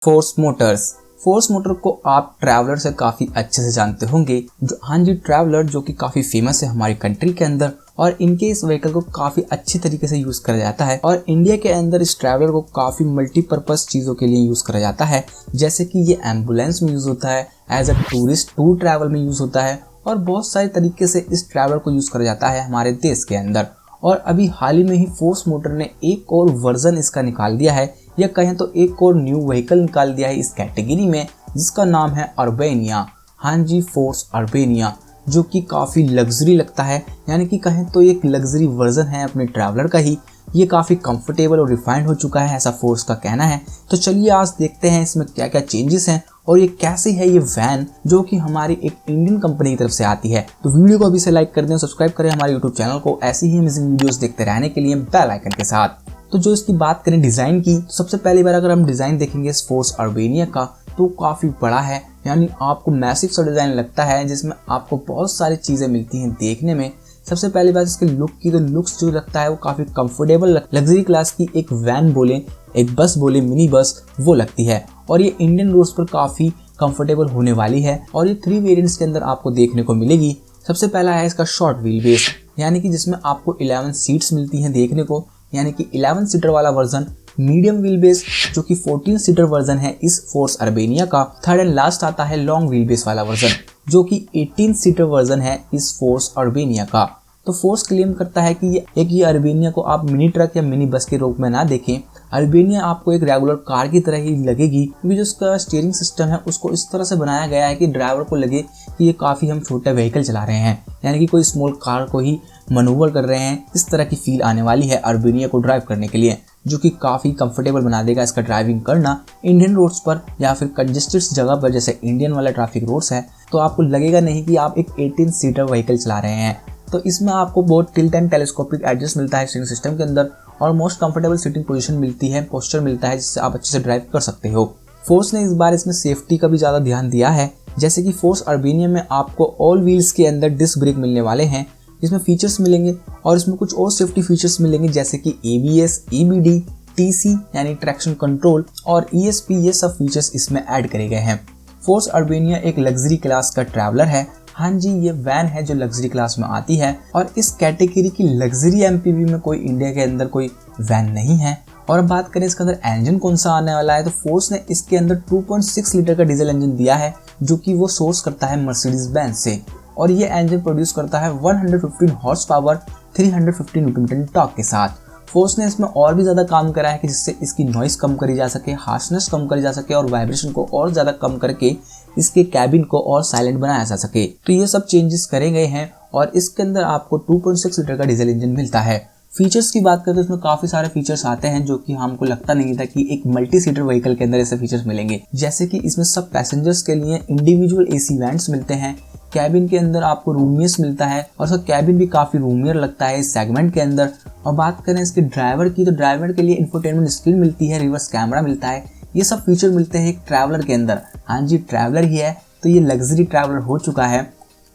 Force Motors. Force motor को आप traveller से काफ़ी अच्छे से जानते होंगे। हाँ जी, ट्रैवलर जो कि काफ़ी फेमस है हमारी कंट्री के अंदर, और इनके इस व्हीकल को काफ़ी अच्छी तरीके से यूज़ करा जाता है। और इंडिया के अंदर इस ट्रैवलर को काफ़ी मल्टीपर्पज़ चीज़ों के लिए यूज़ करा जाता है, जैसे कि ये एम्बुलेंस में यूज़ होता है, as a tourist tour travel में यूज़ होता है, और बहुत सारे तरीके से इस ट्रैवलर को यूज़ करा जाता है हमारे देश के अंदर। और अभी हाल ही में ही फोर्स मोटर ने एक और वर्जन इसका निकाल दिया है, या कहें तो एक और न्यू व्हीकल निकाल दिया है इस कैटेगरी में, जिसका नाम है अर्बेनिया। हाँ जी, फोर्स अर्बेनिया, जो कि काफ़ी लग्जरी लगता है, यानी कि कहें तो एक लग्जरी वर्जन है अपने ट्रैवलर का ही। ये काफ़ी कंफर्टेबल और रिफाइंड हो चुका है, ऐसा फोर्स का कहना है। तो चलिए आज देखते हैं इसमें क्या क्या चेंजेस हैं और ये कैसी है ये वैन, जो कि हमारी एक इंडियन कंपनी की तरफ से आती है। तो वीडियो को अभी से लाइक कर दें, सब्सक्राइब करें हमारे यूट्यूब चैनल को ऐसी ही अमेजिंग वीडियोस देखते रहने के लिए बेल आइकन के साथ। तो जो इसकी बात करें डिज़ाइन की, तो सबसे पहली बार अगर हम डिज़ाइन देखेंगे इस फोर्स अर्बेनिया का, तो काफ़ी बड़ा है, यानी आपको मैसिव सा डिज़ाइन लगता है, जिसमें आपको बहुत सारी चीज़ें मिलती हैं देखने में। सबसे पहली बात इसके लुक की, तो लुक्स जो लगता है वो काफ़ी कंफर्टेबल लग्जरी क्लास की एक वैन बोले, एक बस बोले, मिनी बस वो लगती है। और ये इंडियन रोड्स पर काफ़ी कंफर्टेबल होने वाली है, और ये 3 वेरिएंट्स के अंदर आपको देखने को मिलेगी। सबसे पहला है इसका शॉर्ट व्हील बेस, यानी कि जिसमें आपको 11 सीट्स मिलती हैं देखने को, यानी कि 11 सीटर वाला वर्जन। मीडियम व्हील बेस जो कि 14 सीटर वर्जन है इस फोर्स अर्बेनिया का। थर्ड एंड लास्ट आता है लॉन्ग व्हील बेस वाला वर्जन, जो कि 18 सीटर वर्जन है इस फोर्स अर्बेनिया का। तो फोर्स क्लेम करता है कि ये अर्बेनिया को आप मिनी ट्रक या मिनी बस के रूप में ना देखें। अर्बेनिया आपको एक रेगुलर कार की तरह ही लगेगी, क्योंकि जो उसका स्टीयरिंग सिस्टम है उसको इस तरह से बनाया गया है कि ड्राइवर को लगे कि ये काफ़ी हम छोटा व्हीकल चला रहे हैं, यानी कि कोई स्मॉल कार को ही मनूवर कर रहे हैं। इस तरह की फील आने वाली है अर्बेनिया को ड्राइव करने के लिए, जो कि काफ़ी कंफर्टेबल बना देगा इसका ड्राइविंग करना इंडियन रोड्स पर या फिर कंजेस्टेड जगह पर, जैसे इंडियन वाला ट्रैफिक रोड्स है। तो आपको लगेगा नहीं कि आप एक 18 सीटर व्हीकल चला रहे हैं। तो इसमें आपको बहुत टिल्ट एंड टेलीस्कोपिक एडजस्ट मिलता है स्टीयरिंग सिस्टम के अंदर, और मोस्ट कंफर्टेबल सिटिंग पोजीशन मिलती है, पोस्चर मिलता है, जिससे आप अच्छे से ड्राइव कर सकते हो। फोर्स ने इस बार इसमें सेफ्टी का भी ज़्यादा ध्यान दिया है, जैसे कि फोर्स अर्बेनिया में आपको ऑल व्हील्स के अंदर डिस्क ब्रेक मिलने वाले हैं, इसमें फीचर्स मिलेंगे, और इसमें कुछ और सेफ्टी फीचर्स मिलेंगे, जैसे कि ABS, EBD, TC यानी ट्रैक्शन कंट्रोल और ESP, ये सब फीचर्स इसमें ऐड करे गए हैं। फोर्स अर्बेनिया एक लग्जरी क्लास का ट्रैवलर है। हाँ जी, ये वैन है जो लग्जरी क्लास में आती है, और इस कैटेगरी की लग्जरी MPV में कोई इंडिया के अंदर कोई वैन नहीं है। और अब बात करें इसके अंदर इंजन कौन सा आने वाला है, तो फोर्स ने इसके अंदर 2.6 लीटर का डीजल इंजन दिया है, जो कि वो सोर्स करता है मर्सिडीज बेंज से, और ये इंजन प्रोड्यूस करता है 115 horse power, 350 newton metre torque के साथ। फोर्स ने इसमें और भी ज़्यादा काम करा है कि जिससे इसकी नॉइस कम करी जा सके, हार्शनेस कम करी जा सके, और वाइब्रेशन को और ज़्यादा कम करके इसके कैबिन को और साइलेंट बनाया जा सके। तो ये सब चेंजेस करे गए हैं, और इसके अंदर आपको 2.6 लीटर का डीजल इंजन मिलता है। फीचर्स की बात करें तो इसमें काफ़ी सारे फीचर्स आते हैं, जो कि हमको लगता नहीं था कि एक मल्टी सीटर व्हीकल के अंदर ऐसे फीचर्स मिलेंगे। जैसे कि इसमें सब पैसेंजर्स के लिए इंडिविजुअल AC वेंट्स मिलते हैं, कैबिन के अंदर आपको रूमियस मिलता है, और उसका कैबिन भी काफ़ी रूमियर लगता है इस सेगमेंट के अंदर। और बात करें इसके ड्राइवर की, तो ड्राइवर के लिए इंफोटेनमेंट स्क्रीन मिलती है, रिवर्स कैमरा मिलता है, ये सब फीचर मिलते हैं एक ट्रैवलर के अंदर। हाँ जी, ट्रैवलर ही है, तो ये लग्जरी ट्रैवलर हो चुका है।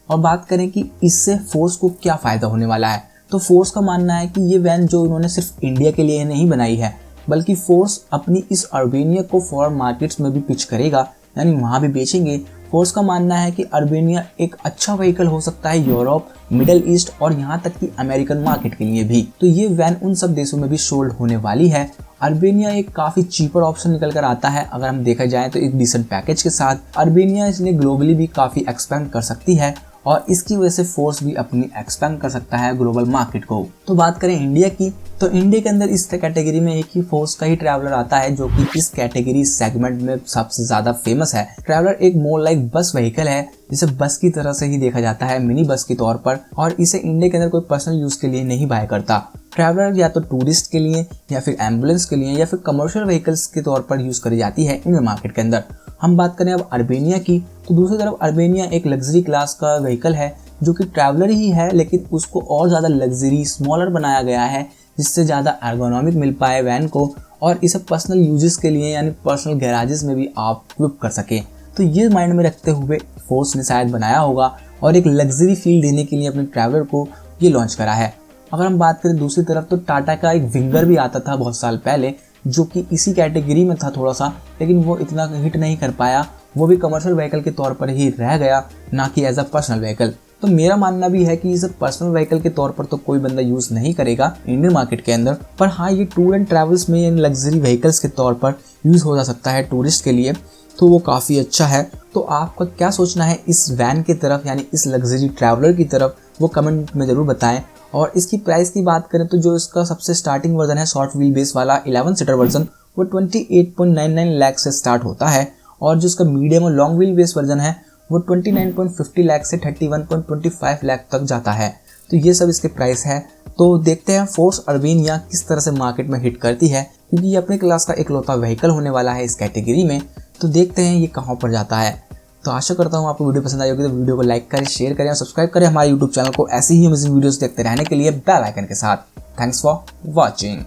और बात करें कि इससे फोर्स को क्या फ़ायदा होने वाला है, तो फोर्स का मानना है कि ये वैन जो इन्होंने सिर्फ इंडिया के लिए नहीं बनाई है, बल्कि फोर्स अपनी इस अर्बेनिया को फॉरेन मार्केट्स में भी पिच करेगा, यानी वहाँ भी बेचेंगे। फोर्स का मानना है कि अर्बेनिया एक अच्छा व्हीकल हो सकता है यूरोप, मिडल ईस्ट और यहाँ तक कि अमेरिकन मार्केट के लिए भी। तो ये वैन उन सब देशों में भी सोल्ड होने वाली है। अर्बेनिया एक काफ़ी चीपर ऑप्शन निकल कर आता है, अगर हम देखा जाए तो एक डिसेंट पैकेज के साथ अर्बेनिया इसने ग्लोबली भी काफ़ी एक्सपेंड कर सकती है, और इसकी वजह से फोर्स भी अपनी एक्सपेंड कर सकता है ग्लोबल मार्केट को। तो बात करें इंडिया की, तो इंडिया के अंदर इस कैटेगरी में एक ही फोर्स का ही ट्रैवलर आता है, जो कि इस कैटेगरी सेगमेंट में सबसे ज़्यादा फेमस है। ट्रैवलर एक मोर लाइक बस व्हीकल है, जिसे बस की तरह से ही देखा जाता है, मिनी बस के तौर पर, और इसे इंडिया के अंदर कोई पर्सनल यूज़ के लिए नहीं बाय करता। ट्रैवलर या तो टूरिस्ट के लिए, या फिर एम्बुलेंस के लिए, या फिर कमर्शियल व्हीकल्स के तौर पर यूज़ करी जाती है इंडियन मार्केट के अंदर। हम बात करें अब अर्बेनिया की, तो दूसरी तरफ अर्बेनिया एक लग्जरी क्लास का व्हीकल है, जो कि ट्रैवलर ही है, लेकिन उसको और ज़्यादा लग्जरी स्मॉलर बनाया गया है, जिससे ज़्यादा एर्गोनॉमिक मिल पाए वैन को, और इसे पर्सनल यूजेस के लिए यानी पर्सनल गैराजेस में भी आप इक्विप कर सकें। तो ये माइंड में रखते हुए फोर्स ने शायद बनाया होगा, और एक लग्जरी फील देने के लिए अपने ट्रैवलर को ये लॉन्च करा है। अगर हम बात करें दूसरी तरफ, तो टाटा का एक विंगर भी आता था बहुत साल पहले, जो कि इसी कैटेगरी में था थोड़ा सा, लेकिन वो इतना हिट नहीं कर पाया, वो भी कमर्शियल व्हीकल के तौर पर ही रह गया, ना कि एज अ पर्सनल व्हीकल। तो मेरा मानना भी है कि इसे पर्सनल व्हीकल के तौर पर तो कोई बंदा यूज़ नहीं करेगा इंडियन मार्केट के अंदर, पर हाँ ये टूर एंड ट्रैवल्स में इन लग्जरी व्हीकल्स के तौर पर यूज़ हो जा सकता है टूरिस्ट के लिए, तो वो काफ़ी अच्छा है। तो आपका क्या सोचना है इस वैन की तरफ, यानी इस लग्जरी ट्रैवलर की तरफ, वो कमेंट में ज़रूर बताएं। और इसकी प्राइस की बात करें तो जो इसका सबसे स्टार्टिंग वर्जन है शॉर्ट व्हील बेस वाला 11 सीटर वर्जन, वो 28.99 लाख से स्टार्ट होता है, और जो इसका मीडियम और लॉन्ग व्हील बेस वर्जन है वो 29.50 लाख से 31.25 लाख तक जाता है। तो ये सब इसके प्राइस है। तो देखते हैं फोर्स अर्बेनिया किस तरह से मार्केट में हिट करती है, क्योंकि ये अपने क्लास का इकलौता व्हीकल होने वाला है इस कैटेगरी में। तो देखते हैं ये कहाँ पर जाता है। तो आशा करता हूँ आपको वीडियो पसंद आई होगी, तो वीडियो को लाइक करें, शेयर करें और सब्सक्राइब करें हमारे यूट्यूब चैनल को ऐसी ही अमेजिंग वीडियोस देखते रहने के लिए बेल आइकन के साथ। Thanks for watching.